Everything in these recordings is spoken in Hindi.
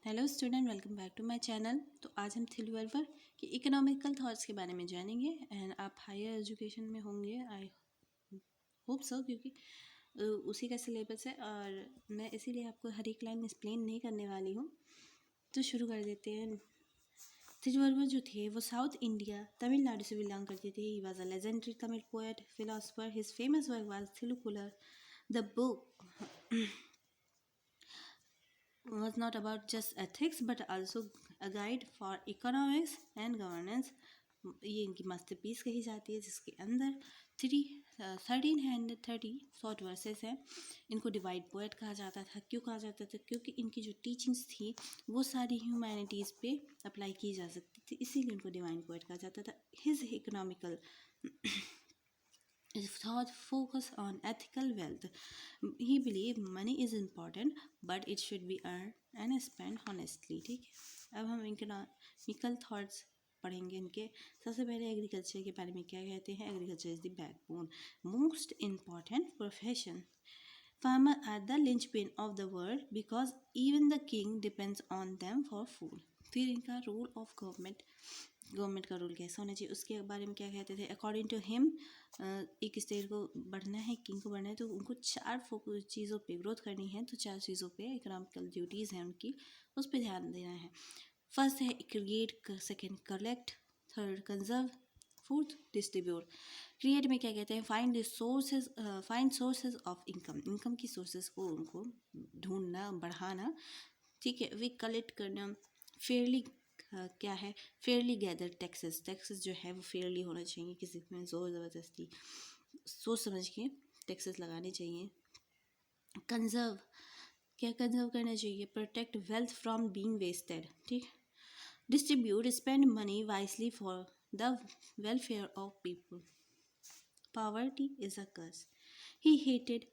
Hello student, welcome back to my channel. तो आज हम थिल्वर के इकोनॉमिकल थॉट्स के बारे में जानेंगे एंड आप हायर एजुकेशन में होंगे, आई होप सो, क्योंकि उसी का सिलेबस है और मैं इसीलिए आपको हर एक लाइन एक्सप्लेन नहीं करने वाली हूँ। तो शुरू कर देते हैं। थिल्वर जो थे वो साउथ इंडिया तमिलनाडु से बिलोंग करते थे। He was a legendary Tamil poet philosopher. His famous work was Thirukkural. The book was not about just ethics but also a guide for economics and governance. ये इनकी मास्टरपीस कही जाती है, जिसके अंदर 1330 शॉर्ट वर्सेस हैं। इनको डिवाइड पोएट कहा जाता था। क्यों कहा जाता था? क्योंकि इनकी जो टीचिंग्स थी वो सारी ह्यूमैनिटीज़ पे अप्लाई की जा सकती थी, इसीलिए इनको डिवाइन पोएट कहा जाता था। His economical thought focus on ethical wealth. He believed money is important but it should be earned and spent honestly. ठीक है, अब हम इकोनॉमिकल थॉट्स पढ़ेंगे इनके। सबसे पहले एग्रीकल्चर के बारे में क्या कहते हैं। Agriculture is the backbone, most important profession. Farmer are the linchpin of the world because even the king depends on them for food. फिर इनका रोल ऑफ गवर्नमेंट का रोल कैसा होना चाहिए, उसके बारे में क्या कहते थे। अकॉर्डिंग टू हिम, एक स्टेट को बढ़ना है, किंग को बढ़ना है, तो उनको 4 चीज़ों पे ग्रोथ करनी है। तो 4 चीज़ों पे इकोनॉमिकल ड्यूटीज़ हैं उनकी, उस पर ध्यान देना है। फर्स्ट है create, second collect, third conserve, fourth distribute. Create में क्या कहते हैं, फाइंड सोर्सेज ऑफ इनकम की सोर्सेज को उनको ढूंढना, बढ़ाना। ठीक है। वे कलेक्ट करना, फेयरली क्या है, फेयरली गैदर टैक्सेस जो है वो फेयरली होना चाहिए, किसी में ज़ोर ज़बरदस्ती, सोच समझ के टैक्सेस लगाने चाहिए। कंजर्व, क्या कंजर्व करना चाहिए, protect wealth from being wasted. ठीक। Distribute, spend money wisely for the welfare of people. Poverty is a curse. He hated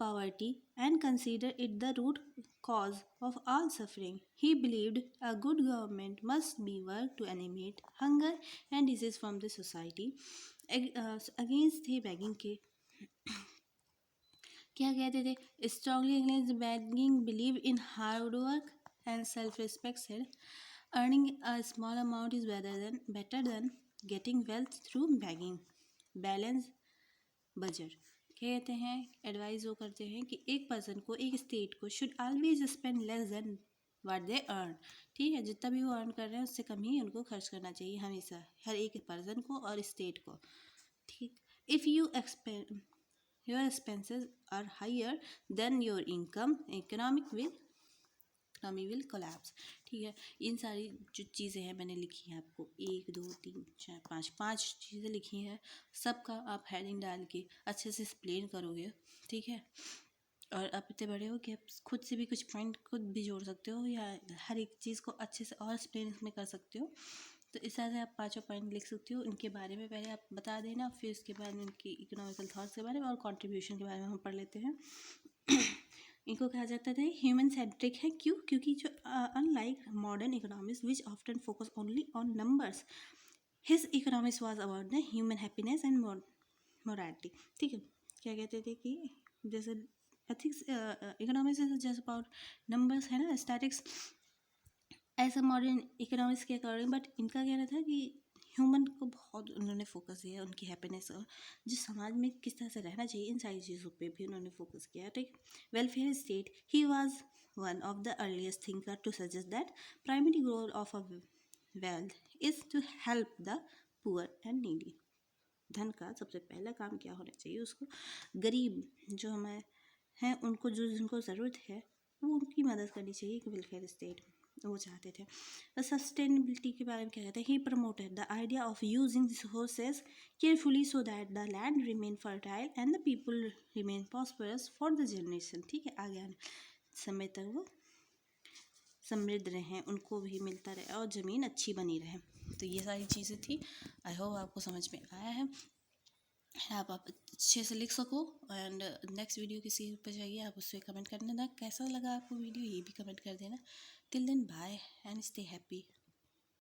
poverty and considered it the root cause of all suffering. He believed a good government must be worked to eliminate hunger and disease from the society. Against थे begging के, क्या कहते थे, strongly against begging, believe in hard work and self-respect, said earning a small amount is better than getting wealth through bagging. Balance budget, कहते हैं, एडवाइस वो करते हैं कि एक पर्सन को, एक स्टेट को should always spend less than what they earn. ठीक है, जितना भी वो अर्न कर रहे हैं उससे कम ही उनको खर्च करना चाहिए हमेशा, हर एक पर्सन को और स्टेट को. ठीक. If your expenses are higher than your income, economy will collapse. ठीक है, इन सारी जो चीज़ें हैं मैंने लिखी हैं आपको, 1 2 3 4 5 चीज़ें लिखी हैं. सबका आप हेडिंग डाल के अच्छे से एक्सप्लेन करोगे. ठीक है, और आप इतने बड़े हो कि आप खुद से भी कुछ पॉइंट खुद भी जोड़ सकते हो या हर एक चीज़ को अच्छे से और एक्सप्लेन इसमें कर सकते हो. तो इस तरह से आप 5 पॉइंट लिख सकते हो. इनके बारे में पहले आप बता देना, फिर उसके बाद इनकी इकोनॉमिकल थॉट्स के बारे में और कंट्रीब्यूशन के बारे में हम पढ़ लेते हैं. इनको कहा जाता था ह्यूमन सेंट्रिक है. क्यों? क्योंकि जो unlike modern economics which often focus only on numbers, his economics was about the human happiness and morality. ठीक है, क्या कहते थे कि जैसे ethics, economics is just about numbers है ना, स्टैटिक्स, ऐसा मॉडर्न इकोनॉमिक्स के अकॉर्डिंग. बट इनका कहना था कि ह्यूमन को बहुत उन्होंने फोकस किया, उनकी हैप्पीनेस और जो समाज में किस तरह से रहना चाहिए, इन सारी चीज़ों पे भी उन्होंने फोकस किया. ठीक. Welfare state, he was one of the earliest thinker to suggest that primary goal of a wealth is to help the poor and needy. धन का सबसे पहला काम क्या होना चाहिए, उसको गरीब जो हमारे हैं उनको, जो जिनको ज़रूरत है, वो उनकी मदद करनी चाहिए. कि वेलफेयर स्टेट वो चाहते थे. सस्टेनेबिलिटी के बारे में क्या कहते हैं, he promoted the idea of using resources carefully so that the land remain fertile and the people remain prosperous for the generation. ठीक है, आगे आने समय तक वो समृद्ध रहें, उनको भी मिलता रहे और ज़मीन अच्छी बनी रहे. तो ये सारी चीज़ें थी. आई होप आपको समझ में आया है, आप अच्छे से लिख सको. एंड नेक्स्ट वीडियो किसी पर चाहिए आप उससे कमेंट करना. कैसा लगा आपको वीडियो ये भी कमेंट कर देना. Till then bye and stay happy.